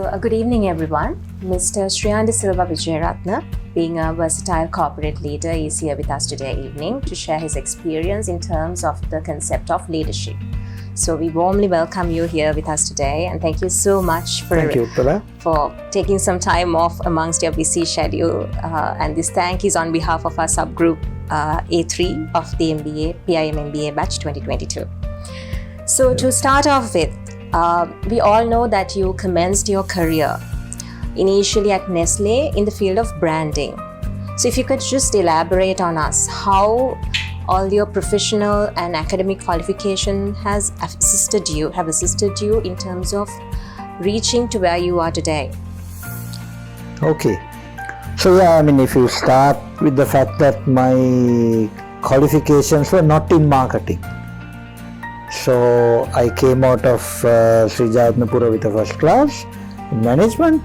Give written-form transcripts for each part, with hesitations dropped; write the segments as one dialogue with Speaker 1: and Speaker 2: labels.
Speaker 1: Good evening, everyone. Mr. Sriyan Silva Wijeyeratne, being a versatile corporate leader, is here with us today evening to share his experience in terms of the concept of leadership. So we warmly welcome you here with us today, and thank you so much for taking some time off amongst your busy schedule. And this thank is on behalf of our subgroup A3 of the MBA, PIM MBA batch 2022. So to start off with, we all know that you commenced your career initially at Nestlé in the field of branding. So if you could just elaborate on us how all your professional and academic qualification have assisted you in terms of reaching to where you are today.
Speaker 2: Okay. So if you start with the fact that my qualifications were not in marketing. So I came out of Wijeyeratne with a first class in management.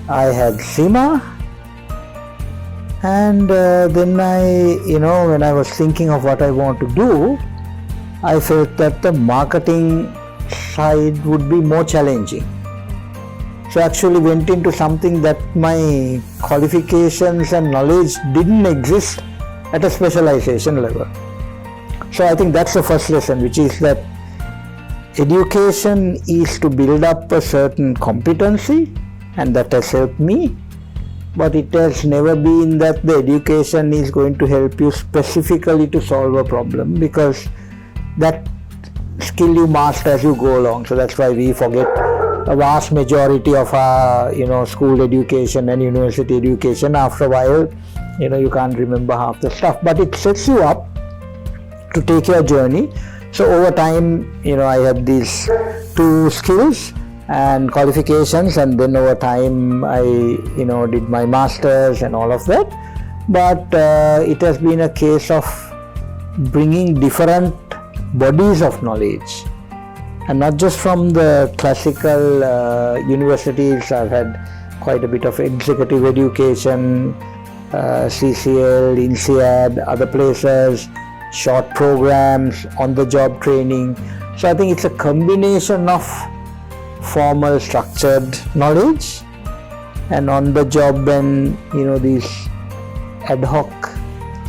Speaker 2: I had SEMA, and then when I was thinking of what I want to do, I felt that the marketing side would be more challenging. So I actually went into something that my qualifications and knowledge didn't exist at a specialization level. So I think that's the first lesson, which is that education is to build up a certain competency, and that has helped me. But it has never been that the education is going to help you specifically to solve a problem, because that skill you master as you go along. So that's why we forget a vast majority of our school education and university education. After a while, you can't remember half the stuff, but it sets you up to take your journey. So over time, I had these two skills and qualifications, and then over time I did my masters and all of that. But it has been a case of bringing different bodies of knowledge, and not just from the classical universities. I've had quite a bit of executive education, CCL, INSEAD, other places, short programs, on-the-job training. So I think it's a combination of formal structured knowledge and on-the-job and these ad hoc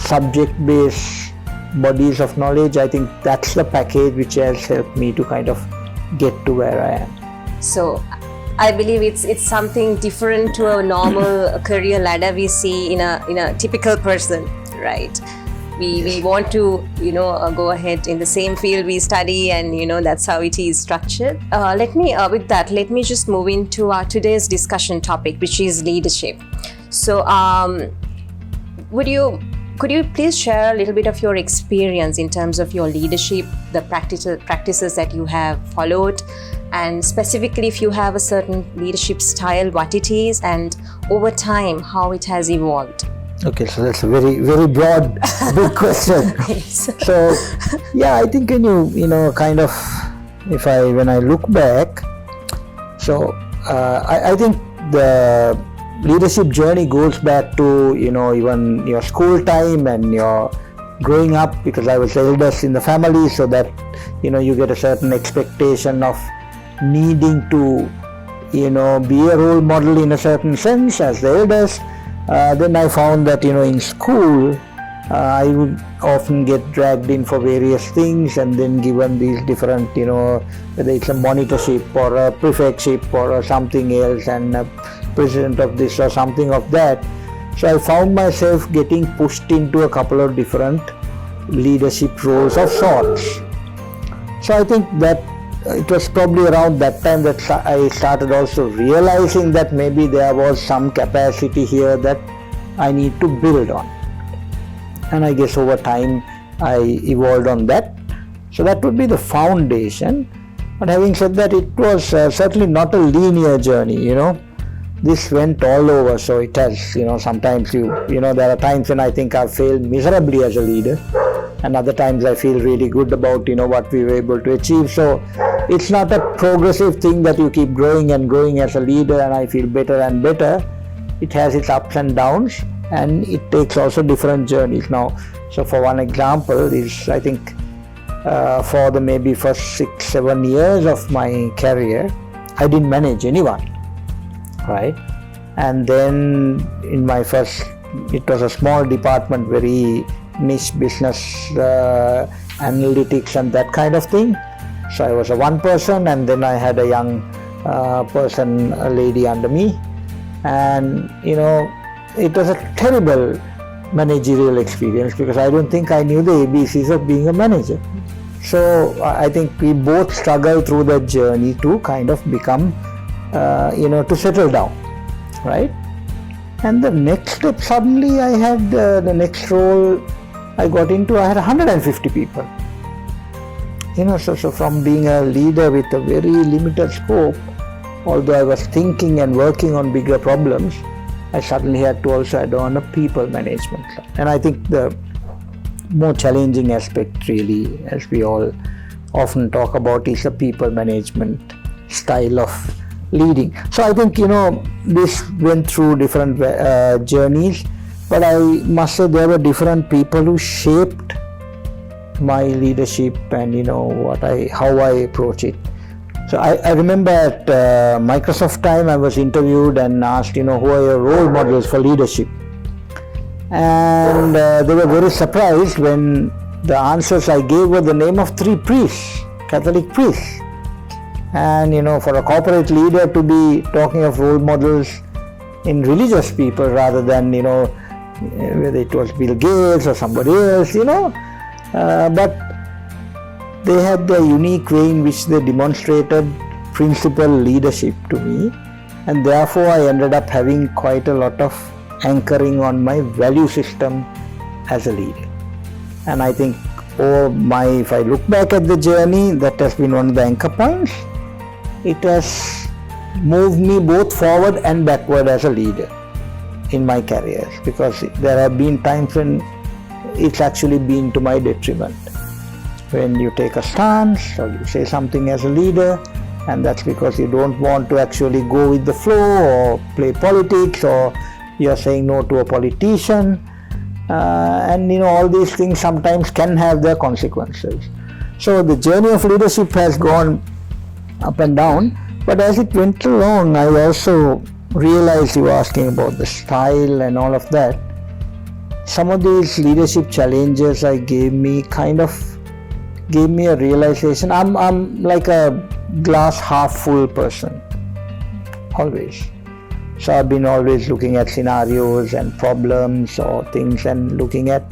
Speaker 2: subject-based bodies of knowledge. I think that's the package which has helped me to kind of get to where I am.
Speaker 1: So I believe it's something different to a normal career ladder we see in a typical person, right? We want to go ahead in the same field we study, and that's how it is structured. Let me just move into our today's discussion topic, which is leadership. So could you please share a little bit of your experience in terms of your leadership, the practices that you have followed, and specifically if you have a certain leadership style, what it is, and over time how it has evolved?
Speaker 2: Okay, so that's a very, very broad, big question. So, I think when when I look back, so I think the leadership journey goes back to, even your school time and your growing up, because I was the eldest in the family, so that, you get a certain expectation of needing to, be a role model in a certain sense as the eldest. Then I found that in school I would often get dragged in for various things, and then given these different whether it's a monitorship or a prefectship or something else, and a president of this or something of that. So I found myself getting pushed into a couple of different leadership roles of sorts. So I think that it was probably around that time that I started also realizing that maybe there was some capacity here that I need to build on. And I guess over time I evolved on that. So that would be the foundation. But having said that, it was certainly not a linear journey, This went all over. So it has, sometimes there are times when I think I've failed miserably as a leader, and other times I feel really good about what we were able to achieve. So it's not a progressive thing that you keep growing and growing as a leader and I feel better and better. It has its ups and downs, and it takes also different journeys. Now, so for one example is, I think for the maybe first 6-7 years of my career, I didn't manage anyone. right? And then in my first, it was a small department, very niche business, analytics and that kind of thing. So I was a one person, and then I had a young person, a lady under me, and it was a terrible managerial experience because I don't think I knew the ABCs of being a manager. So I think we both struggled through that journey to kind of become, to settle down, right? And the next step, suddenly I had the next role I got into, I had 150 people. So from being a leader with a very limited scope, although I was thinking and working on bigger problems, I suddenly had to also add on a people management. And I think the more challenging aspect, really, as we all often talk about, is the people management style of leading. So I think, this went through different journeys, but I must say there were different people who shaped my leadership and, how I approach it. So I remember at Microsoft time, I was interviewed and asked, who are your role models for leadership? And they were very surprised when the answers I gave were the name of 3 priests, Catholic priests. And for a corporate leader to be talking of role models in religious people rather than, whether it was Bill Gates or somebody else, but they had the unique way in which they demonstrated principled leadership to me, and therefore I ended up having quite a lot of anchoring on my value system as a leader. And I think if I look back at the journey, that has been one of the anchor points. It has moved me both forward and backward as a leader in my career, because there have been times when it's actually been to my detriment. When you take a stance or you say something as a leader, and that's because you don't want to actually go with the flow or play politics, or you're saying no to a politician, and all these things sometimes can have their consequences. So the journey of leadership has gone up and down, but as it went along, I also realized, you were asking about the style and all of that, some of these leadership challenges gave me a realization. I'm like a glass half full person, always. So I've been always looking at scenarios and problems or things and looking at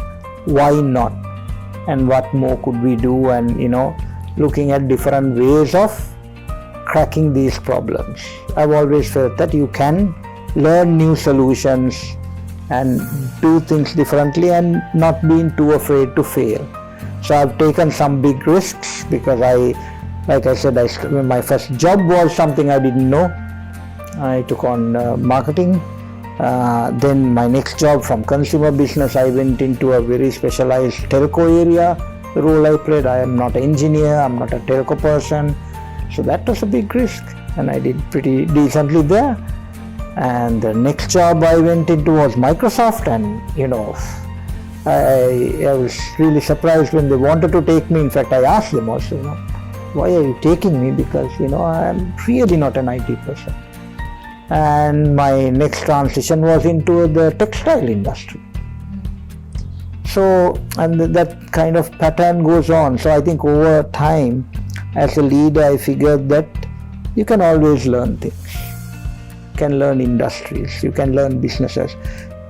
Speaker 2: why not and what more could we do, and looking at different ways of cracking these problems. I've always felt that you can learn new solutions and do things differently and not being too afraid to fail. So I've taken some big risks because like I said, my first job was something I didn't know. I took on marketing. Then my next job from consumer business, I went into a very specialized telco area. The role I played, I am not an engineer, I'm not a telco person. So that was a big risk, and I did pretty decently there. And the next job I went into was Microsoft, and I was really surprised when they wanted to take me. In fact, I asked them also, why are you taking me? Because, I'm really not an IT person. And my next transition was into the textile industry. So, and that kind of pattern goes on. So I think over time, as a leader, I figured that you can always learn things. You can learn industries, you can learn businesses.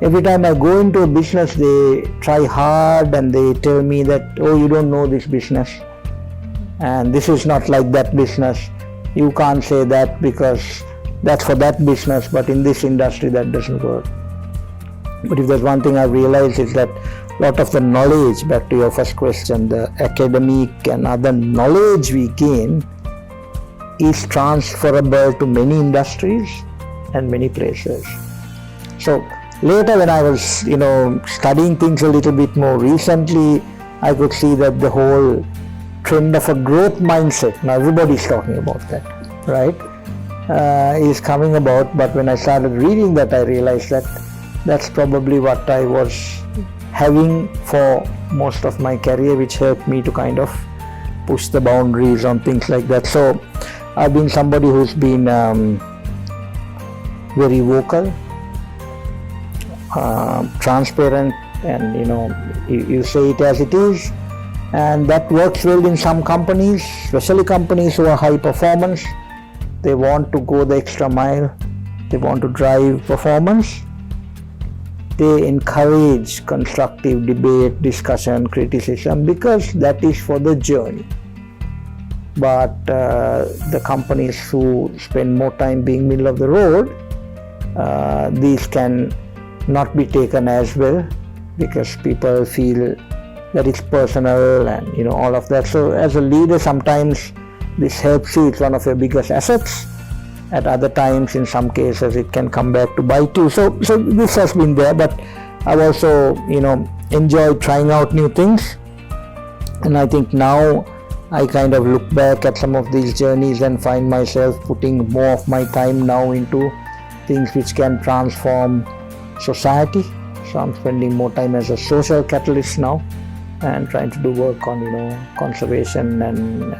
Speaker 2: Every time I go into a business, they try hard and they tell me that, you don't know this business. And this is not like that business. You can't say that because that's for that business, but in this industry that doesn't work. But if there's one thing I've realized is that a lot of the knowledge, back to your first question, the academic and other knowledge we gain is transferable to many industries and many places. So later when I was, studying things a little bit more recently, I could see that the whole trend of a growth mindset, now everybody's talking about that, right, is coming about. But when I started reading that, I realized that that's probably what I was having for most of my career, which helped me to kind of push the boundaries on things like that. So I've been somebody who's been very vocal, transparent, and you say it as it is, and that works well in some companies, especially companies who are high performance. They want to go the extra mile, they want to drive performance. They encourage constructive debate, discussion, criticism, because that is for the journey. But the companies who spend more time being middle of the road, these can not be taken as well, because people feel that it's personal and all of that. So as a leader, sometimes this helps you, it's one of your biggest assets. At other times, in some cases, it can come back to bite you. So this has been there, but I've also enjoyed trying out new things. And I think now I kind of look back at some of these journeys and find myself putting more of my time now into things which can transform society. So I'm spending more time as a social catalyst now and trying to do work on conservation and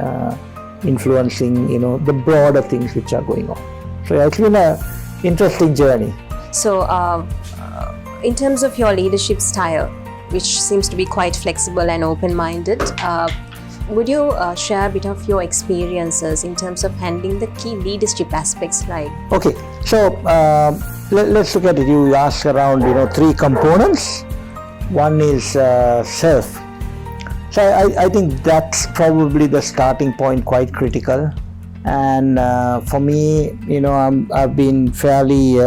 Speaker 2: influencing the broader things which are going on. So it's been an interesting journey.
Speaker 1: So in terms of your leadership style, which seems to be quite flexible and open-minded, would you share a bit of your experiences in terms of handling the key leadership aspects like?
Speaker 2: Okay, so let's look at it. You asked around 3 components. One is self. So I think that's probably the starting point, quite critical. And for me, I've been fairly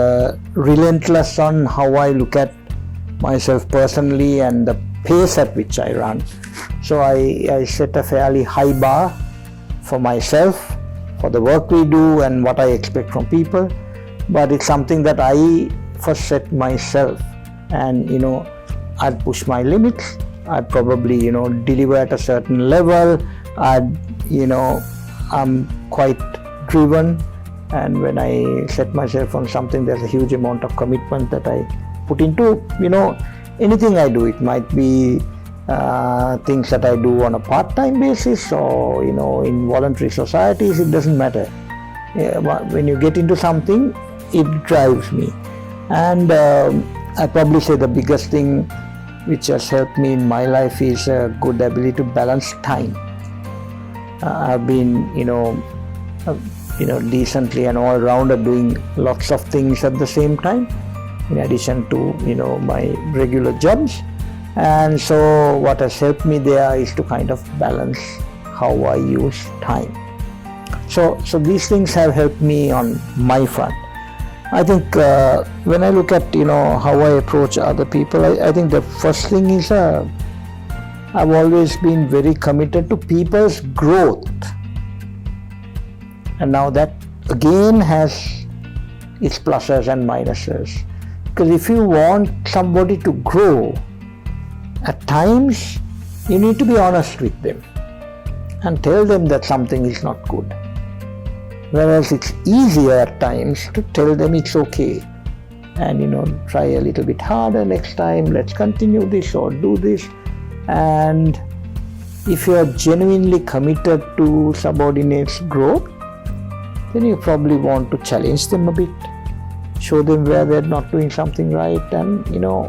Speaker 2: relentless on how I look at myself personally and the pace at which I run. So I set a fairly high bar for myself, for the work we do and what I expect from people. But it's something that I first set myself, and I'd push my limits. I'd probably deliver at a certain level. I'm quite driven, and when I set myself on something, there's a huge amount of commitment that I put into anything I do. It might be things that I do on a part-time basis or in voluntary societies. It doesn't matter. When you get into something, it drives me. And I probably say the biggest thing which has helped me in my life is a good ability to balance time. I've been decently and all-rounder, doing lots of things at the same time, in addition to my regular jobs. And so what has helped me there is to kind of balance how I use time. So these things have helped me on my front. I think when I look at how I approach other people, I think the first thing is I've always been very committed to people's growth. And now that again has its pluses and minuses. Because if you want somebody to grow, at times you need to be honest with them and tell them that something is not good. Whereas it's easier at times to tell them it's okay and try a little bit harder next time, let's continue this or do this. And if you are genuinely committed to subordinates' growth, then you probably want to challenge them a bit, show them where they're not doing something right, and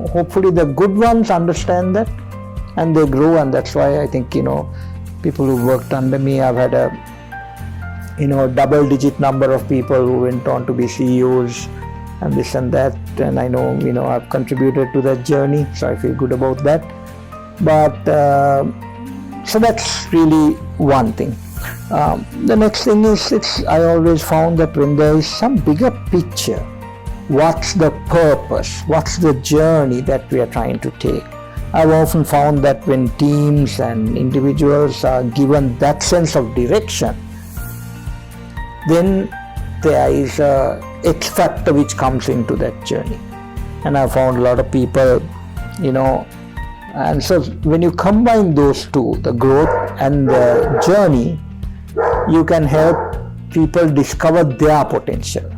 Speaker 2: hopefully the good ones understand that and they grow. And that's why I think people who worked under me, I've had a double-digit number of people who went on to be CEOs and this and that, and I know I've contributed to that journey, so I feel good about that. But so that's really one thing. The next thing is I always found that when there is some bigger picture, what's the purpose, what's the journey that we are trying to take? I've often found that when teams and individuals are given that sense of direction, then there is a X factor which comes into that journey. And I found a lot of people, and so when you combine those two, the growth and the journey, you can help people discover their potential.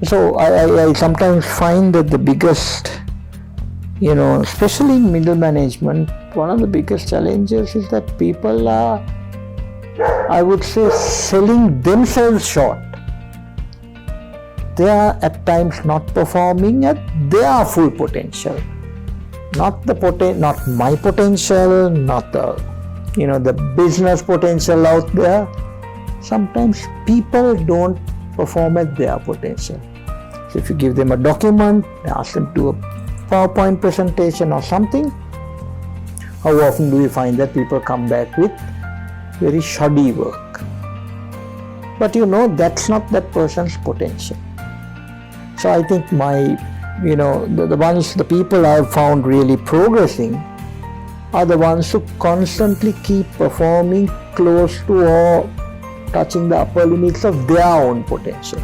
Speaker 2: So I sometimes find that the biggest, especially in middle management, one of the biggest challenges is that people are, I would say, selling themselves short. they are at times not performing at their full potential. Not my potential, not the business potential out there. Sometimes people don't perform at their potential. So if you give them a document, ask them to do a PowerPoint presentation or something, how often do we find that people come back with very shoddy work? But that's not that person's potential. So I think the people I have found really progressing are the ones who constantly keep performing close to or touching the upper limits of their own potential.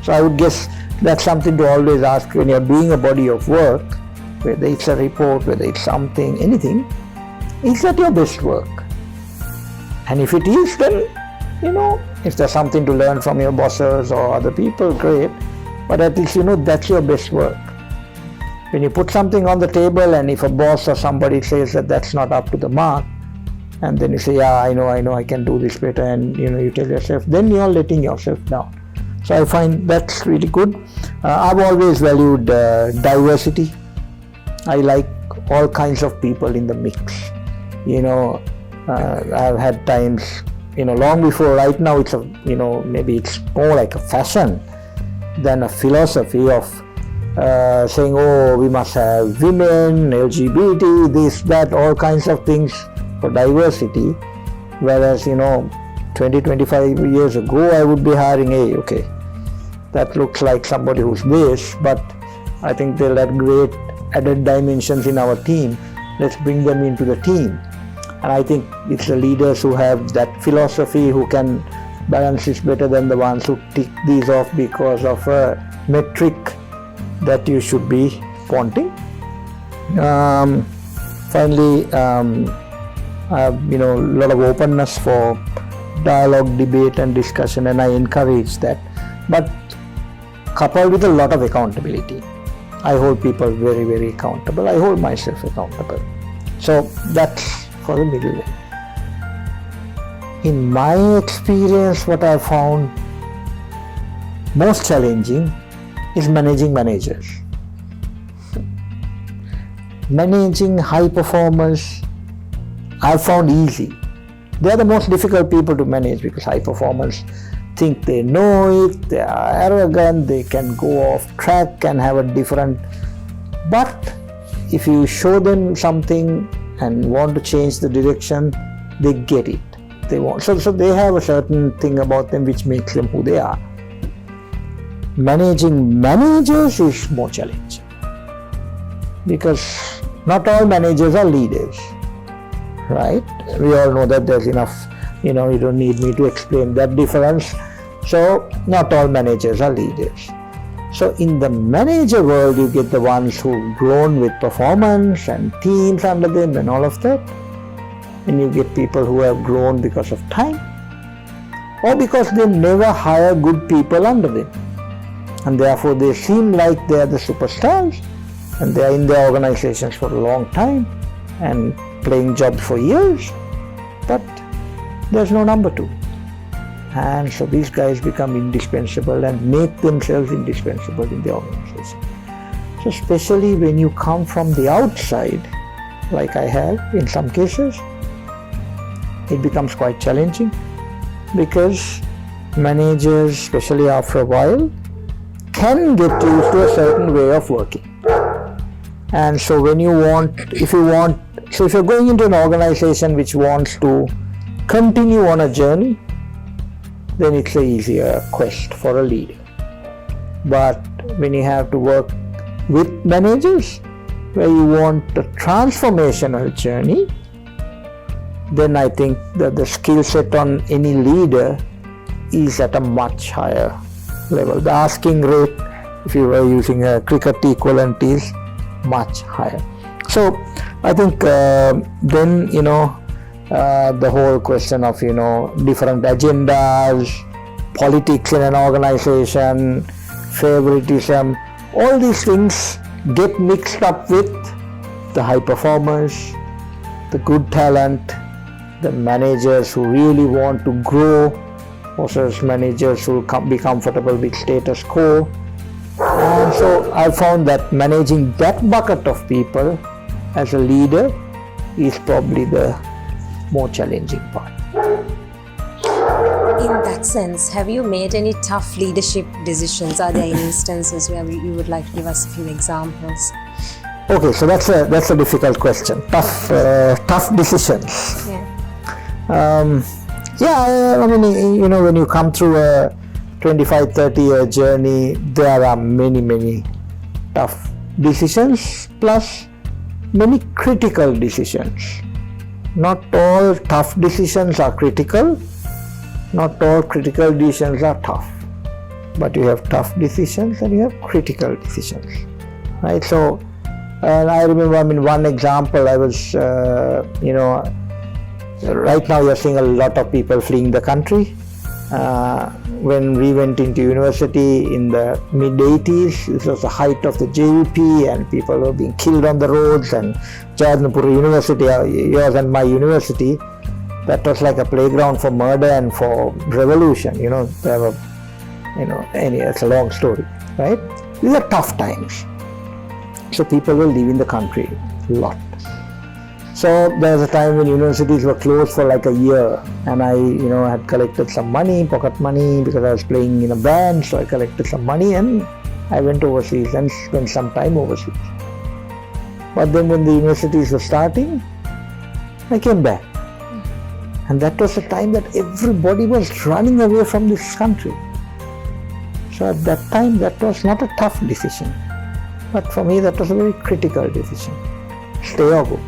Speaker 2: So I would guess that's something to always ask when you're doing a body of work, whether it's a report, whether it's something, anything, is that your best work? And if it is, then, if there's something to learn from your bosses or other people, great. But at least that's your best work. When you put something on the table and if a boss or somebody says that that's not up to the mark, and then you say, yeah, I know, I can do this better, and you tell yourself, then you're letting yourself down. So I find that's really good. I've always valued diversity. I like all kinds of people in the mix. I've had times, long before, right now it's maybe it's more like a fashion than a philosophy of saying, oh, we must have women, LGBT, this, that, all kinds of things for diversity. Whereas, 20-25 years ago, I would be hiring, okay, that looks like somebody who's this, but I think they'll add great added dimensions in our team. Let's bring them into the team. And I think it's the leaders who have that philosophy who can balance this better than the ones who tick these off because of a metric that you should be wanting. Finally, I have a lot of openness for dialogue, debate and discussion, and I encourage that. But coupled with a lot of accountability. I hold people very, very accountable. I hold myself accountable. So that's for the middle way. In my experience, what I found most challenging is managing managers. Managing high performers, I found easy. They are the most difficult people to manage because high performers think they know it, they are arrogant, they can go off track and have a different. But if you show them something and want to change the direction, they get it. They want. So they have a certain thing about them which makes them who they are. Managing managers is more challenging because not all managers are leaders, right? We all know that there's enough, you don't need me to explain that difference. So not all managers are leaders. So in the manager world, you get the ones who've grown with performance and teams under them and all of that. And you get people who have grown because of time or because they never hire good people under them. And therefore they seem like they are the superstars and they are in their organizations for a long time and playing jobs for years. But there's no number two. And so these guys become indispensable and make themselves indispensable in the organization. So especially when you come from the outside, like I have in some cases, it becomes quite challenging because managers, especially after a while, can get used to a certain way of working. And so if you're going into an organization which wants to continue on a journey, then it's an easier quest for a leader. But when you have to work with managers, where you want a transformational journey, then I think that the skill set on any leader is at a much higher level. The asking rate, if you were using a cricket equivalent, is much higher. So I think then the whole question of different agendas, politics in an organization, favoritism, all these things get mixed up with the high performers, the good talent, the managers who really want to grow versus managers who will be comfortable with status quo. And so I found that managing that bucket of people as a leader is probably the more challenging part.
Speaker 1: In that sense, have you made any tough leadership decisions? Are there any instances where you would like to give us a few examples?
Speaker 2: Okay, so that's a difficult question. Tough decisions.
Speaker 1: Yeah.
Speaker 2: I mean, when you come through a 25-30 year journey, there are many tough decisions plus many critical decisions. Not all tough decisions are critical. Not all critical decisions are tough, but you have tough decisions and you have critical decisions, right? So, I remember, one example, I was, right now you're seeing a lot of people fleeing the country. When we went into university in the mid-80s, it was the height of the JVP and people were being killed on the roads, and Jayawardenepura University, yours and my university, that was like a playground for murder and for revolution. There were, it's a long story, right? These are tough times. So people were leaving the country a lot. So there was a time when universities were closed for like a year, and I, had collected some money, pocket money, because I was playing in a band. So I collected some money and I went overseas and spent some time overseas. But then when the universities were starting, I came back. And that was the time that everybody was running away from this country. So at that time, that was not a tough decision. But for me, that was a very critical decision. Stay or go.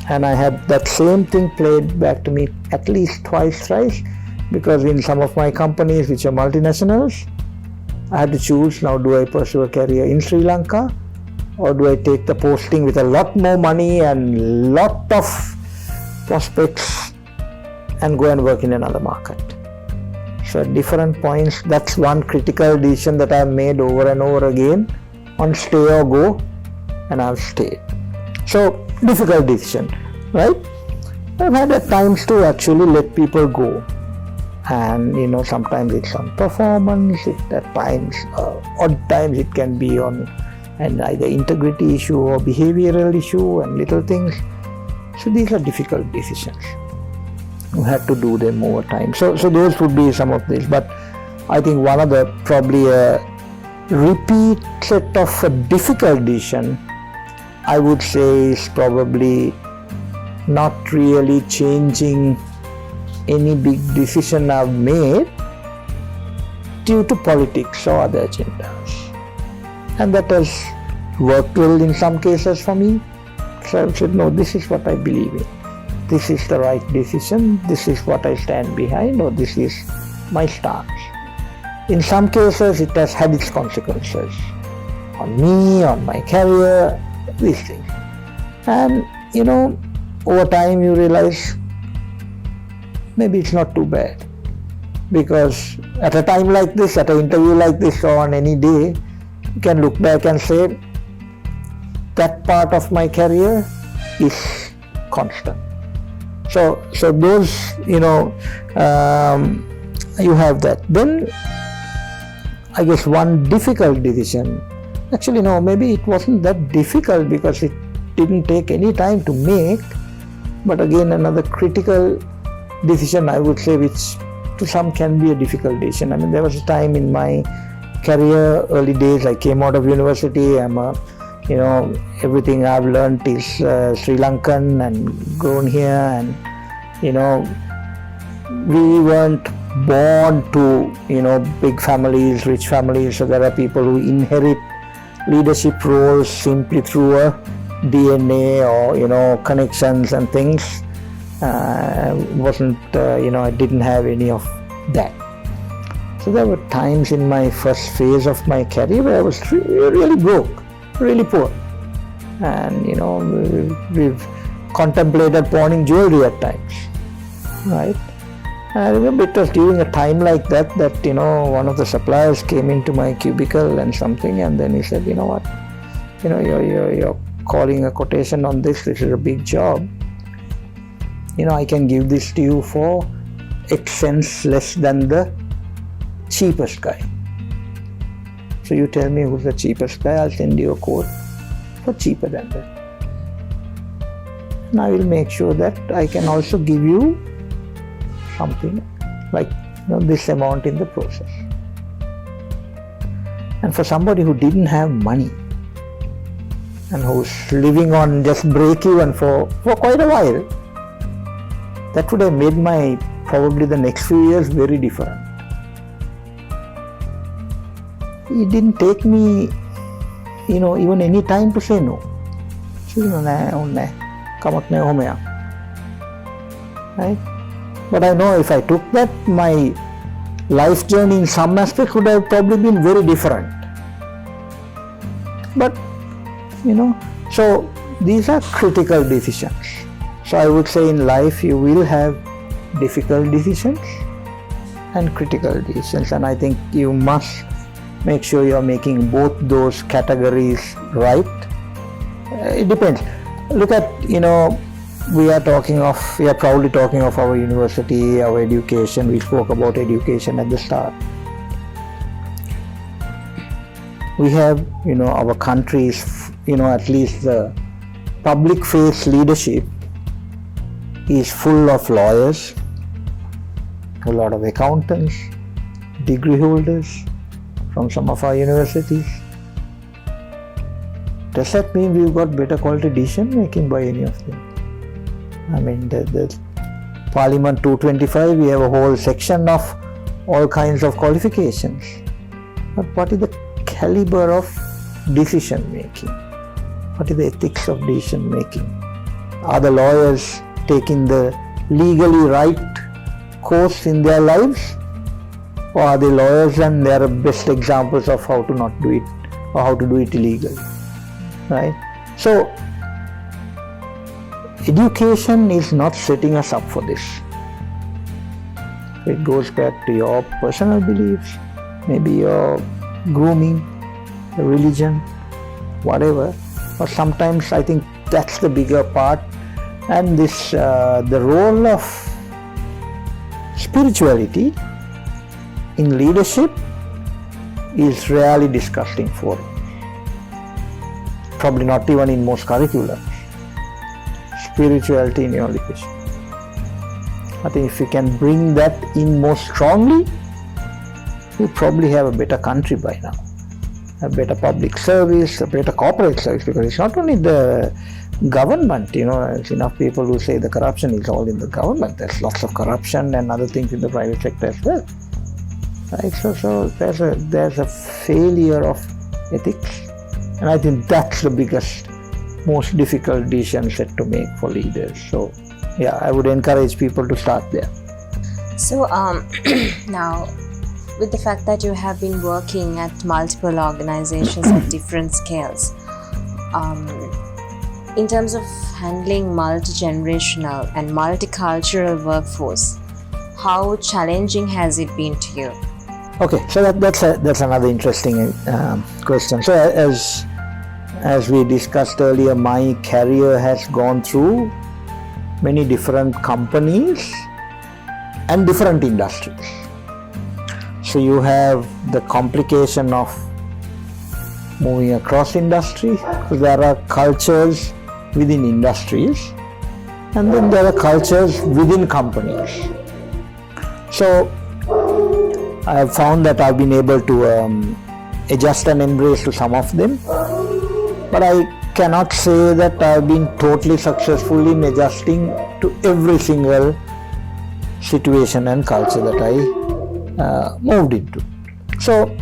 Speaker 2: And I had that same thing played back to me at least twice, thrice, because in some of my companies, which are multinationals, I had to choose, now do I pursue a career in Sri Lanka, or do I take the posting with a lot more money and lot of prospects and go and work in another market. So at different points, that's one critical decision that I've made over and over again on stay or go, and I've stayed. So difficult decision, right? I've had at times to actually let people go, and sometimes it's on performance, at times, odd times it can be on either integrity issue or behavioral issue and little things. So these are difficult decisions. You have to do them over time. So those would be some of these. But I think one of the probably a repeat set of a difficult decision, I would say, is probably not really changing any big decision I've made due to politics or other agendas. And that has worked well in some cases for me. So I said, no, this is what I believe in. This is the right decision. This is what I stand behind, or this is my stance. In some cases, it has had its consequences on me, on my career, these things. And, over time you realize maybe it's not too bad. Because at a time like this, at an interview like this, or on any day, you can look back and say, that part of my career is constant. So those, you have that. Then, I guess one difficult decision, actually no, maybe it wasn't that difficult because it didn't take any time to make, but again another critical decision, I would say, which to some can be a difficult decision. I mean, there was a time in my career, early days, I came out of university, everything I've learned is Sri Lankan and grown here, and we weren't born to big families, rich families, so there are people who inherit leadership roles simply through a DNA or connections and things. I didn't have any of that. So there were times in my first phase of my career where I was really broke, really poor, and we've contemplated pawning jewelry at times, right? I remember it was during a time like that one of the suppliers came into my cubicle and something, and then he said, you know what, you're calling a quotation on this is a big job. I can give this to you for X cents less than the cheapest guy. So you tell me who's the cheapest guy, I'll send you a quote for cheaper than that. And I will make sure that I can also give you something like this amount in the process. And for somebody who didn't have money and who's living on just break even for quite a while, that would have made my probably the next few years very different. It didn't take me, even any time to say no. Right? But I know if I took that, my life journey in some aspects would have probably been very different. But, so these are critical decisions. So I would say in life you will have difficult decisions and critical decisions, and I think you must make sure you are making both those categories right. It depends. Look at, we are proudly talking of our university, our education. We spoke about education at the start. We have, our country's, at least the public face leadership is full of lawyers, a lot of accountants, degree holders from some of our universities. Does that mean we've got better quality decision making by any of them? I mean, the Parliament 225, we have a whole section of all kinds of qualifications. But what is the caliber of decision making? What is the ethics of decision making? Are the lawyers taking the legally right course in their lives? Or are they lawyers and they are best examples of how to not do it or how to do it illegally? Right? So, education is not setting us up for this. It goes back to your personal beliefs, maybe your grooming, your religion, whatever. Or sometimes I think that's the bigger part. And this, the role of spirituality in leadership is rarely discussed in forums. Probably not even in most curriculums. Spirituality in your leadership. I think if you can bring that in more strongly, we probably have a better country by now. A better public service, a better corporate service, because it's not only the government, there's enough people who say the corruption is all in the government. There's lots of corruption and other things in the private sector as well. Right? So there's a failure of ethics. And I think that's the biggest, most difficult decision set to make for leaders. So, yeah, I would encourage people to start there.
Speaker 1: So, now, with the fact that you have been working at multiple organizations at different scales, in terms of handling multi-generational and multicultural workforce, how challenging has it been to you?
Speaker 2: Okay, so that's another interesting question. So as we discussed earlier, my career has gone through many different companies and different industries. So you have the complication of moving across industry, because there are cultures within industries and then there are cultures within companies. So I have found that I've been able to adjust and embrace to some of them, but I cannot say that I've been totally successful in adjusting to every single situation and culture that I moved into. So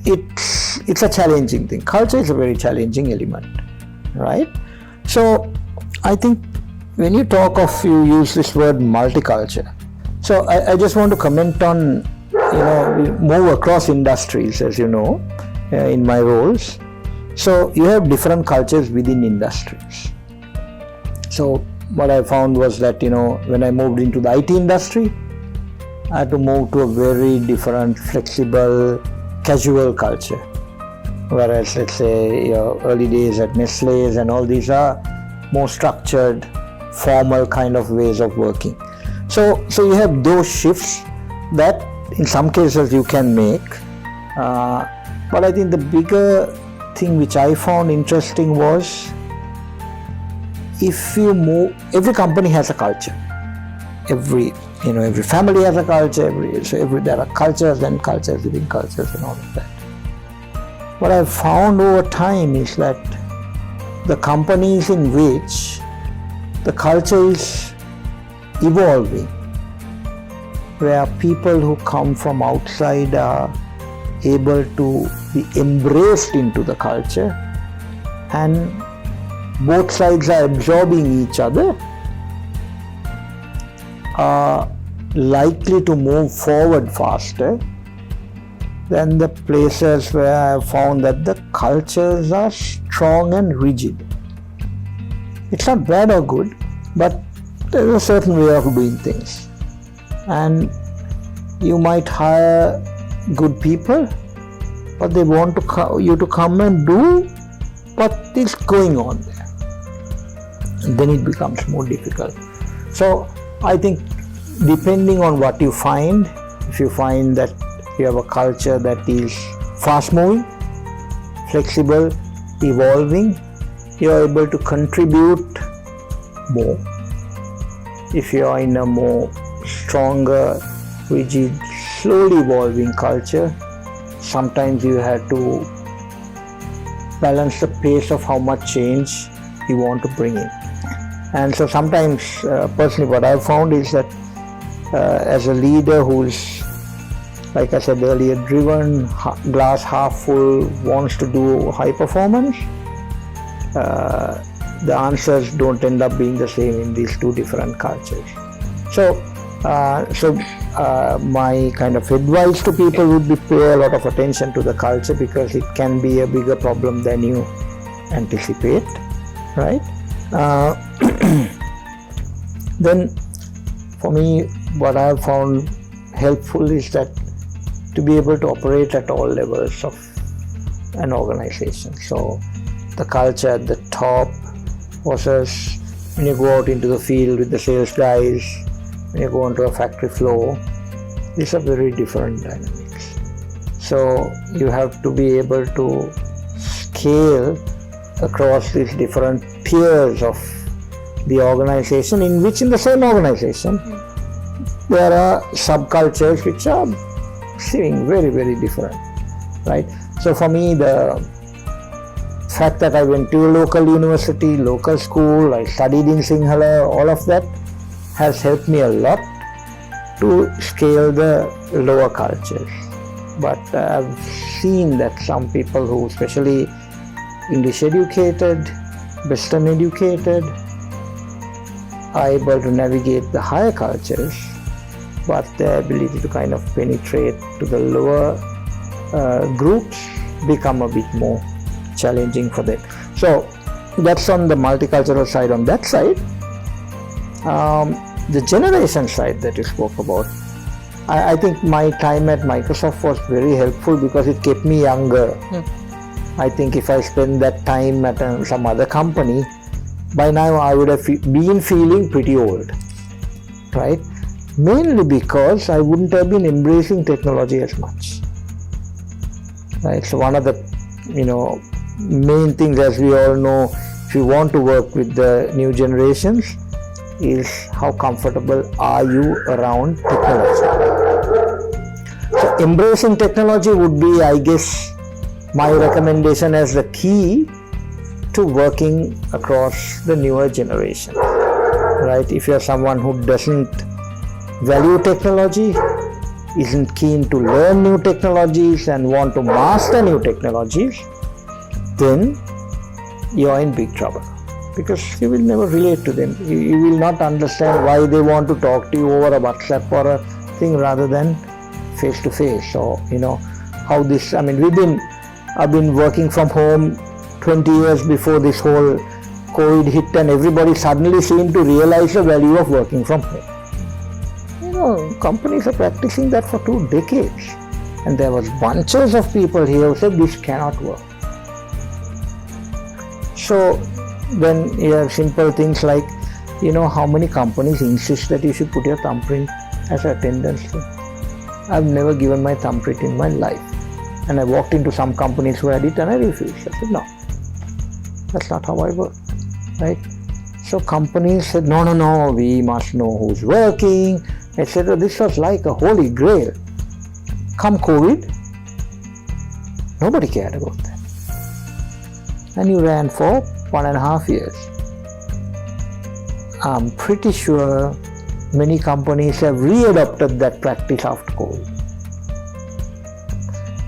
Speaker 2: it's a challenging thing. Culture is a very challenging element, right? So I think when you use this word multiculture. So I just want to comment on, we move across industries, as you know, in my roles. So you have different cultures within industries. So what I found was that, when I moved into the IT industry, I had to move to a very different, flexible, casual culture. Whereas, let's say, your early days at Nestlé and all these are more structured, formal kind of ways of working. So you have those shifts that in some cases you can make, But I think the bigger thing which I found interesting was, if you move, every company has a culture. Every family has a culture. There are cultures and cultures within cultures and all of that. What I've found over time is that the companies in which the culture is evolving, where people who come from outside are able to be embraced into the culture, and both sides are absorbing each other, are likely to move forward faster than the places where I have found that the cultures are strong and rigid. It's not bad or good, but there's a certain way of doing things. And you might hire good people, but they want you to come and do what is going on there. And then it becomes more difficult. So I think depending on what you find, if you find that you have a culture that is fast moving, flexible, evolving, you are able to contribute more. If you are in a more stronger, rigid, slowly evolving culture, sometimes you have to balance the pace of how much change you want to bring in. And so sometimes, personally, what I've found is that as a leader who's, like I said earlier, driven, glass half full, wants to do high performance, the answers don't end up being the same in these two different cultures. So my kind of advice to people would be pay a lot of attention to the culture, because it can be a bigger problem than you anticipate, right? Then for me, what I have found helpful is that to be able to operate at all levels of an organization. So the culture at the top versus when you go out into the field with the sales guys, when you go onto a factory floor, these are very different dynamics. So you have to be able to scale across these different tiers of the organization, in which in the same organization there are subcultures which are seeming very, very different, right? So for me, the fact that I went to a local university, local school, I studied in Sinhala, all of that has helped me a lot to scale the lower cultures. But I've seen that some people who, especially English educated, Western educated, are able to navigate the higher cultures, but their ability to kind of penetrate to the lower groups become a bit more challenging for them. So that's on the multicultural side. On that side, the generation side that you spoke about, I think my time at Microsoft was very helpful because it kept me younger. I think if I spend that time at some other company, by now I would have been feeling pretty old, right? Mainly because I wouldn't have been embracing technology as much, right? So one of the main things, as we all know, if you want to work with the new generations, is how comfortable are you around technology. So embracing technology would be, I guess, my recommendation as the key to working across the newer generation, right? If you're someone who doesn't value technology, isn't keen to learn new technologies and want to master new technologies, then you're in big trouble, because you will never relate to them. You will not understand why they want to talk to you over a WhatsApp or a thing rather than face to face. So how this, I've been working from home 20 years before this whole COVID hit, and everybody suddenly seemed to realize the value of working from home. Companies are practicing that for 2 decades, and there was bunches of people here who said this cannot work. So then you have simple things like, how many companies insist that you should put your thumbprint as attendance. I've never given my thumbprint in my life. And I walked into some companies who had it and I refused. I said, no, that's not how I work, right? So companies said, no, we must know who's working, etc. This was like a holy grail. Come COVID, nobody cared about that. And you ran for 1.5 years. I'm pretty sure many companies have readopted that practice after COVID.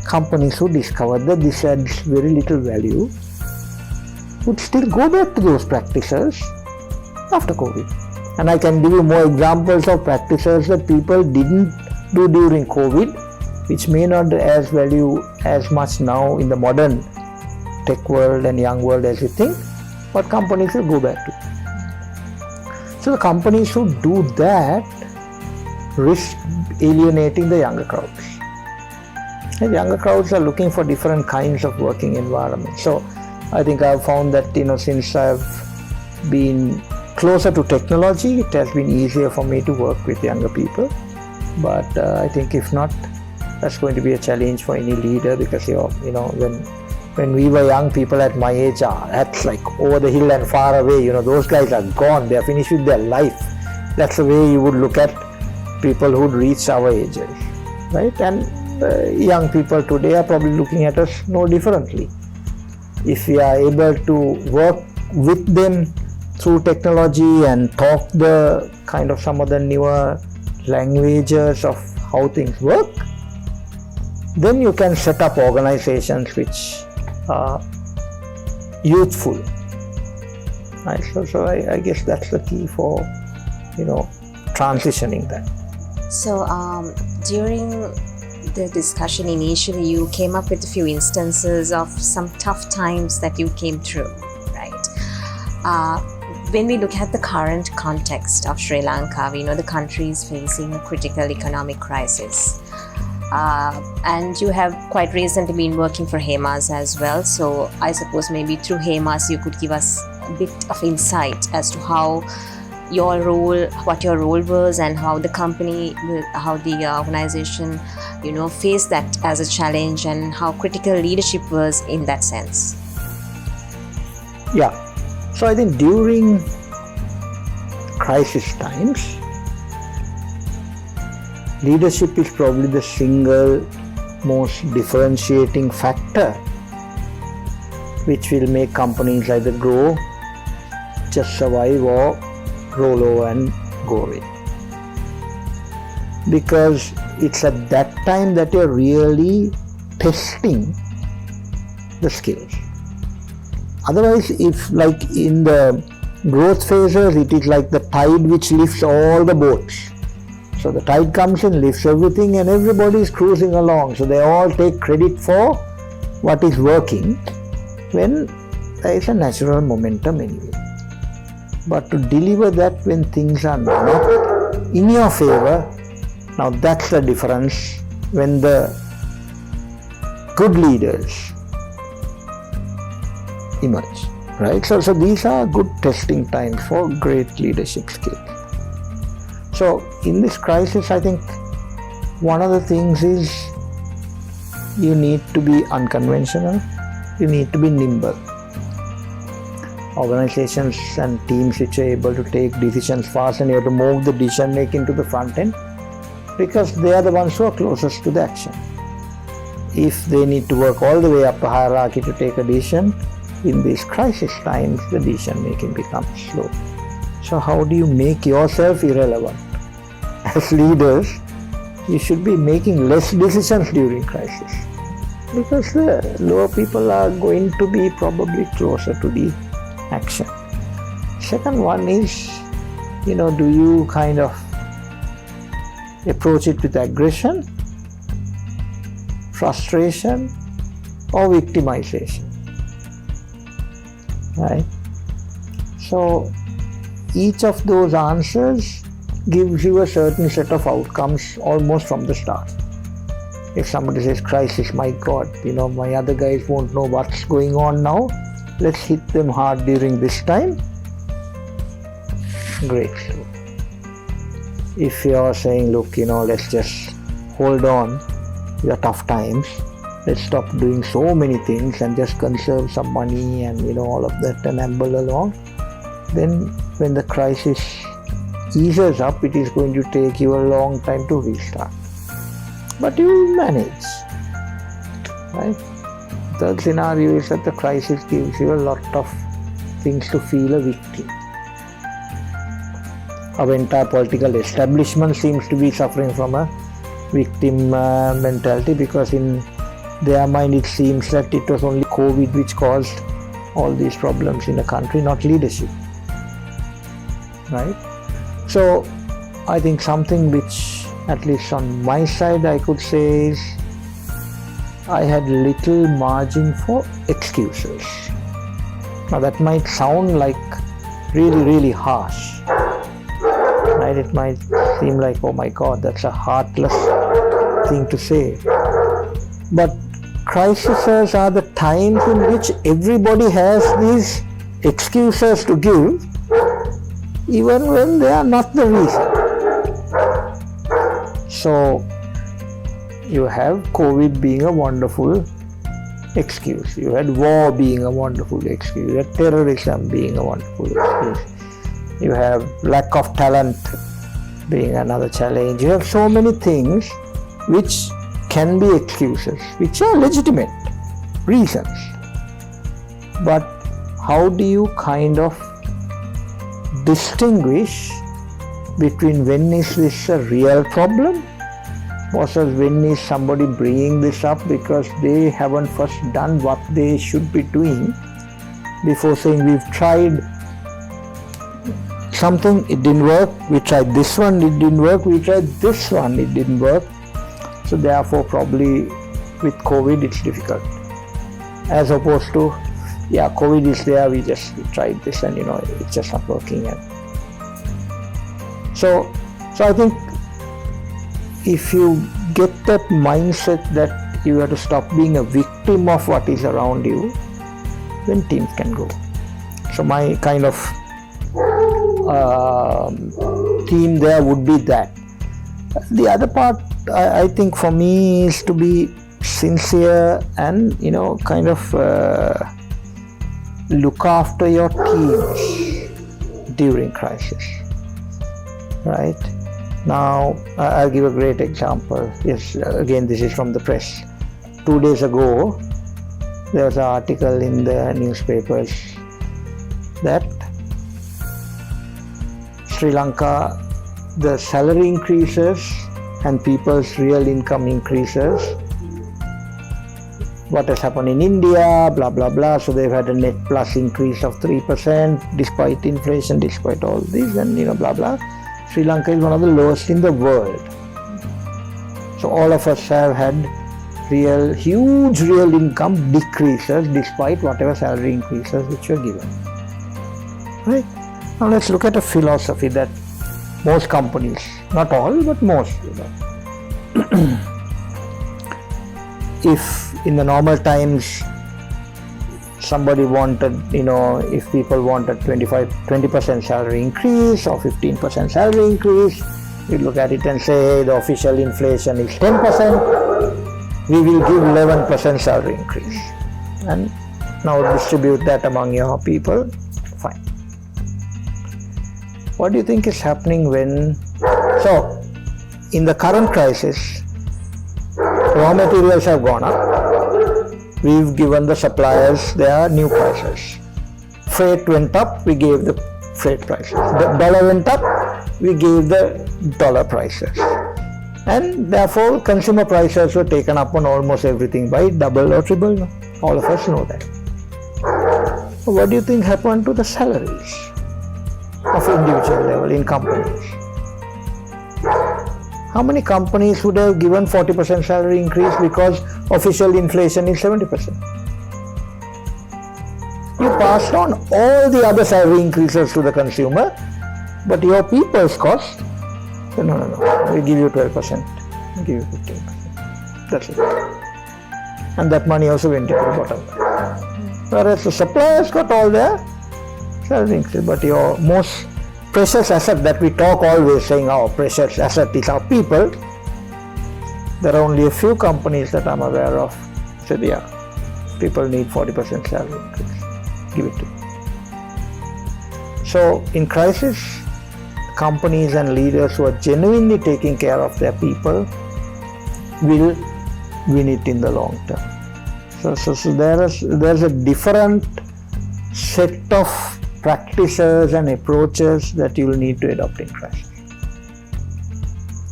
Speaker 2: Companies who discovered that this adds very little value would still go back to those practices after COVID. And I can give you more examples of practices that people didn't do during COVID, which may not as value as much now in the modern tech world and young world as you think, but companies will go back to. So the companies who do that risk alienating the younger crowds. And younger crowds are looking for different kinds of working environments. So I think I've found that, since I've been closer to technology, it has been easier for me to work with younger people. But I think if not, that's going to be a challenge for any leader, because when we were young, people at my age, that's like over the hill and far away. Those guys are gone. They are finished with their life. That's the way you would look at people who'd reached our ages, right? And young people today are probably looking at us no differently. If we are able to work with them through technology and talk the kind of some of the newer languages of how things work, then you can set up organizations which are youthful. Right? So I guess that's the key for transitioning that.
Speaker 1: So during the discussion initially, you came up with a few instances of some tough times that you came through, right? When we look at the current context of Sri Lanka, we know the country is facing a critical economic crisis. And you have quite recently been working for Hemas as well. So I suppose maybe through Hemas you could give us a bit of insight as to how your role, what your role was, and how the company, how the organization, faced that as a challenge, and how critical leadership was in that sense.
Speaker 2: Yeah. So I think during crisis times, leadership is probably the single most differentiating factor which will make companies either grow, just survive, or roll over and go away. Because it's at that time that you're really testing the skills. Otherwise, if like in the growth phases, it is like the tide which lifts all the boats. So the tide comes in, lifts everything, and everybody is cruising along. So they all take credit for what is working when there is a natural momentum anyway. But to deliver that when things are not in your favor, now that's the difference when the good leaders emerge, right? So these are good testing times for great leadership skills. So in this crisis, I think one of the things is you need to be unconventional, you need to be nimble. Organizations and teams which are able to take decisions fast, and you have to move the decision making to the front end, because they are the ones who are closest to the action. If they need to work all the way up the hierarchy to take a decision, in these crisis times, the decision making becomes slow. So how do you make yourself irrelevant? As leaders, you should be making less decisions during crisis, because the lower people are going to be probably closer to the action. Second one is, do you kind of approach it with aggression, frustration, or victimization, right? So each of those answers gives you a certain set of outcomes almost from the start. If somebody says crisis, my God, my other guys won't know what's going on now, let's hit them hard during this time. Great. If you're saying, look, let's just hold on, your tough times, let's stop doing so many things and just conserve some money and all of that and amble along, then when the crisis eases up, it is going to take you a long time to restart. But you will manage, right? Third scenario is that the crisis gives you a lot of things to feel a victim. Our entire political establishment seems to be suffering from a victim mentality, because in their mind it seems that it was only COVID which caused all these problems in the country, not leadership, right? So I think something which, at least on my side, I could say is I had little margin for excuses. Now that might sound like really, really harsh, right? It might seem like, oh my God, that's a heartless thing to say. But crises are the times in which everybody has these excuses to give, even when they are not the reason. So you have COVID being a wonderful excuse. You had war being a wonderful excuse. You had terrorism being a wonderful excuse. You have lack of talent being another challenge. You have so many things which can be excuses, which are legitimate reasons. But how do you kind of distinguish between when is this a real problem versus when is somebody bringing this up because they haven't first done what they should be doing before saying, we've tried something, it didn't work, we tried this one, it didn't work, we tried this one, it didn't work. So therefore probably with COVID it's difficult, as opposed to, yeah, COVID is there, we tried this and it's just not working. So I think if you get that mindset that you have to stop being a victim of what is around you, then teams can grow. So my kind of theme there would be that. The other part, I think for me, is to be sincere and kind of look after your teams during crisis, right? Now I'll give a great example. Yes, again, this is from the press. 2 days ago there was an article in the newspapers that Sri Lanka, the salary increases and people's real income increases. What has happened in India, blah blah blah. So they've had a net plus increase of 3% despite inflation, despite all this, and blah blah. Sri Lanka is one of the lowest in the world. So all of us have had huge real income decreases despite whatever salary increases which were given. Right? Now let's look at a philosophy that most companies, not all, but most, if in the normal times somebody wanted, if people wanted 20% salary increase or 15% salary increase, we look at it and say, hey, the official inflation is 10%, we will give 11% salary increase. And now distribute that among your people, fine. What do you think is happening when, so in the current crisis, raw materials have gone up, we've given the suppliers their new prices. Freight went up, we gave the freight prices. The dollar went up, we gave the dollar prices. And therefore consumer prices were taken up on almost everything by double or triple. All of us know that. So what do you think happened to the salaries of individual level in companies? How many companies would have given 40% salary increase because official inflation is 70%? You passed on all the other salary increases to the consumer, but your people's cost, no, we give you 12%, we give you 15%. That's it. And that money also went into the bottom line. Whereas the suppliers got all their salary increase, but your most precious asset that we talk always saying our precious asset is our people, there are only a few companies that I'm aware of Said, yeah, people need 40% salary increase. Give it to me. So in crisis, companies and leaders who are genuinely taking care of their people will win it in the long term. So there's a different set of practices and approaches that you will need to adopt in crisis.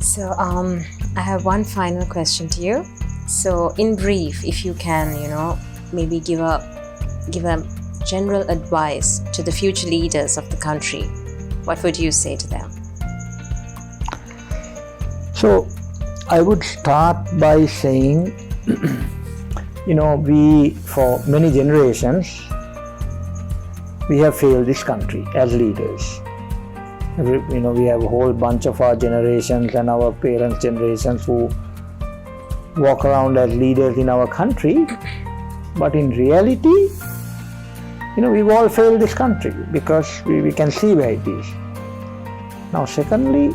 Speaker 1: So I have one final question to you. So in brief, if you can, maybe give a general advice to the future leaders of the country, what would you say to them?
Speaker 2: So I would start by saying, we, for many generations, we have failed this country as leaders. We have a whole bunch of our generations and our parents' generations who walk around as leaders in our country, but in reality, we've all failed this country because we can see where it is. Now, secondly,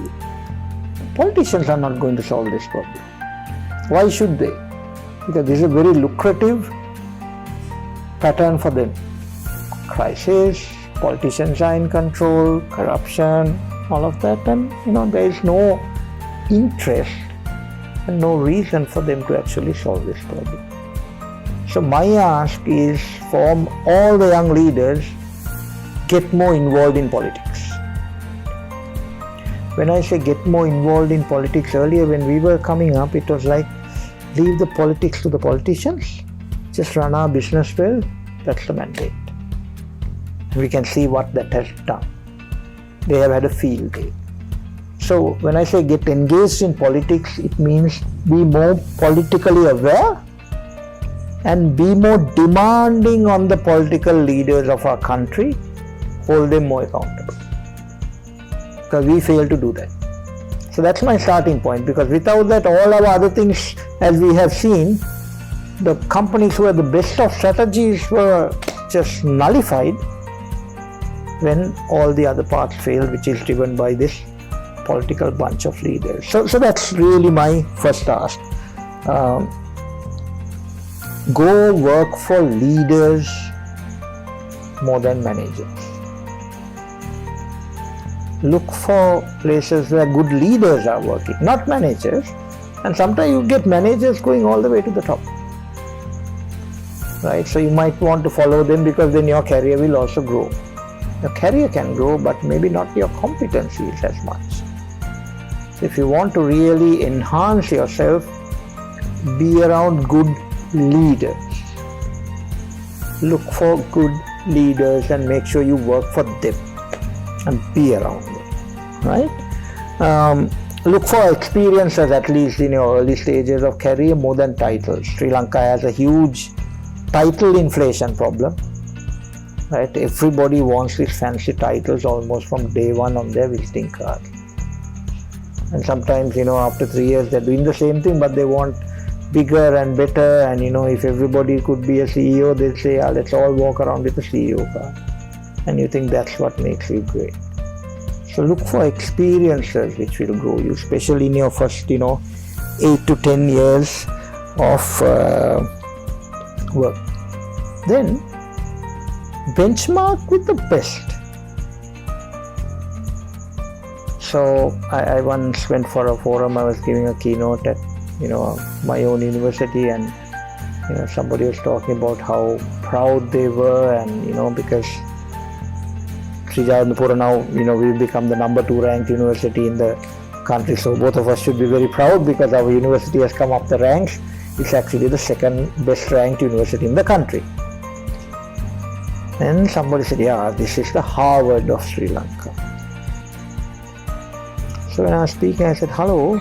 Speaker 2: politicians are not going to solve this problem. Why should they? Because this is a very lucrative pattern for them. Crisis, politicians are in control, corruption, all of that, and there is no interest and no reason for them to actually solve this problem. So my ask is for all the young leaders, get more involved in politics. When I say get more involved in politics, earlier when we were coming up, it was like, leave the politics to the politicians, just run our business well, that's the mandate. We can see what that has done. They have had a field day. So when I say get engaged in politics, it means be more politically aware and be more demanding on the political leaders of our country, hold them more accountable. Because we fail to do that. So that's my starting point, because without that, all our other things, as we have seen, the companies who had the best of strategies were just nullified when all the other parts failed, which is driven by this political bunch of leaders. So that's really my first ask. Go work for leaders more than managers. Look for places where good leaders are working, not managers. And sometimes you get managers going all the way to the top. Right? So you might want to follow them because then your career will also grow. Your career can grow, but maybe not your competencies as much. So if you want to really enhance yourself, be around good leaders. Look for good leaders and make sure you work for them and be around them, right? Look for experiences, at least in your early stages of career, more than titles. Sri Lanka has a huge title inflation problem, right? Everybody wants these fancy titles almost from day one on their visiting card. And sometimes, after 3 years, they're doing the same thing, but they want bigger and better. And, if everybody could be a CEO, they'll say, let's all walk around with a CEO card. And you think that's what makes you great. So look for experiences which will grow you, especially in your first, 8 to 10 years of work. Then benchmark with the best. So I once went for a forum. I was giving a keynote at my own university, and somebody was talking about how proud they were, and because Wijeyeratne now, we've become the number 2 ranked university in the country. So both of us should be very proud because our university has come up the ranks. It's actually the second best ranked university in the country. And somebody said, this is the Harvard of Sri Lanka. So when I was speaking, I said, hello,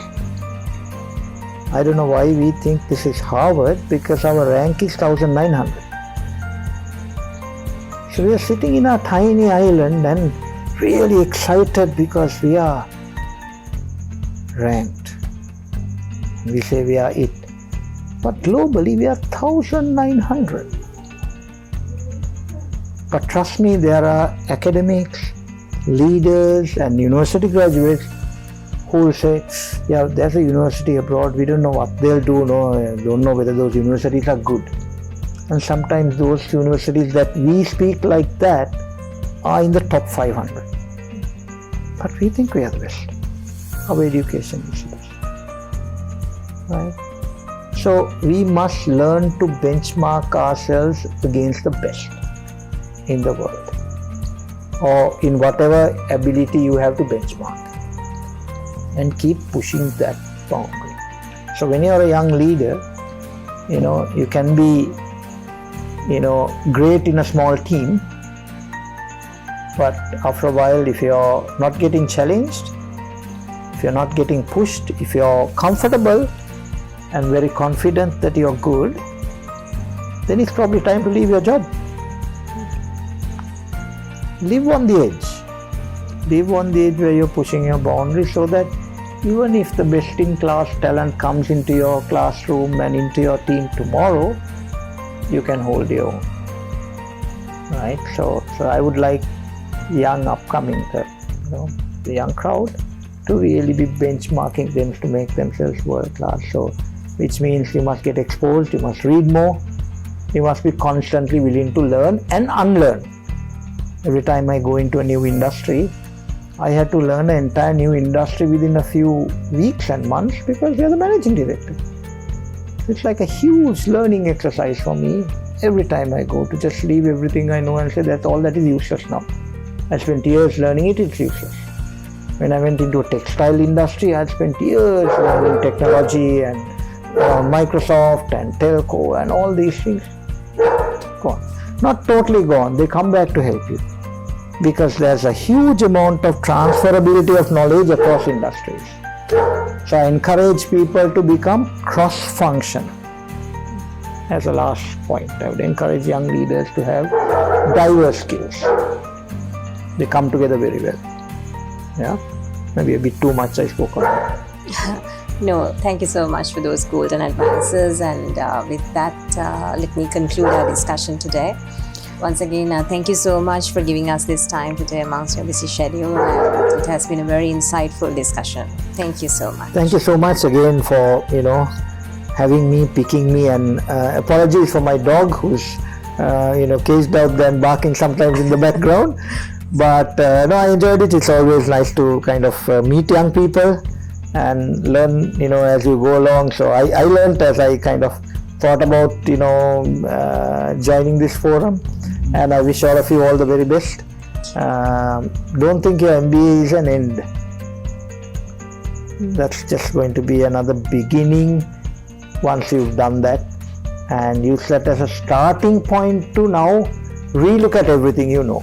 Speaker 2: I don't know why we think this is Harvard, because our rank is 1900. So we are sitting in a tiny island and really excited because we are ranked. We say we are it. But globally we are 1900. But trust me, there are academics, leaders and university graduates who will say, yeah, there's a university abroad, we don't know what they'll do, don't know whether those universities are good. And sometimes those universities that we speak like that are in the top 500. But we think we are the best. Our education is the best. Right? So we must learn to benchmark ourselves against the best in the world, or in whatever ability you have to benchmark, and keep pushing that boundary. So when you're a young leader, you can be, great in a small team, but after a while, if you're not getting challenged, if you're not getting pushed, if you're comfortable and very confident that you're good, then it's probably time to leave your job. Live on the edge. Live on the edge where you're pushing your boundaries, so that even if the best in class talent comes into your classroom and into your team tomorrow, you can hold your own. Right? So I would like young upcoming, the young crowd, to really be benchmarking them to make themselves world class. So, which means you must get exposed, you must read more, you must be constantly willing to learn and unlearn. Every time I go into a new industry, I had to learn an entire new industry within a few weeks and months, because we are the managing director. It's like a huge learning exercise for me every time I go, to just leave everything I know and say that's all that is useless now. I spent years learning it, it's useless. When I went into a textile industry, I spent years learning technology and Microsoft and telco and all these things. Gone. Not totally gone, they come back to help you, because there's a huge amount of transferability of knowledge across industries. So I encourage people to become cross-functional. As a last point, I would encourage young leaders to have diverse skills. They come together very well. Yeah, maybe a bit too much I spoke about.
Speaker 1: No, thank you so much for those golden advices, and with that, let me conclude our discussion today. Once again, thank you so much for giving us this time today amongst your busy schedule, and it has been a very insightful discussion. Thank you so much.
Speaker 2: Thank you so much again for having me, picking me, and apologies for my dog who's caged out there and barking sometimes in the background. But no, I enjoyed it. It's always nice to kind of meet young people and learn, as you go along. So I learned as I kind of thought about, joining this forum, and I wish all of you all the very best. Don't think your MBA is an end. That's just going to be another beginning once you've done that, and use that as a starting point to now relook at everything you know,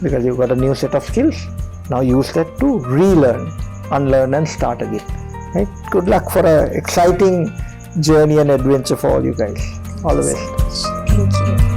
Speaker 2: because you've got a new set of skills. Now use that to relearn, unlearn, and start again. Right? Good luck for an exciting journey and adventure for all you guys. All the best.
Speaker 1: Thank you.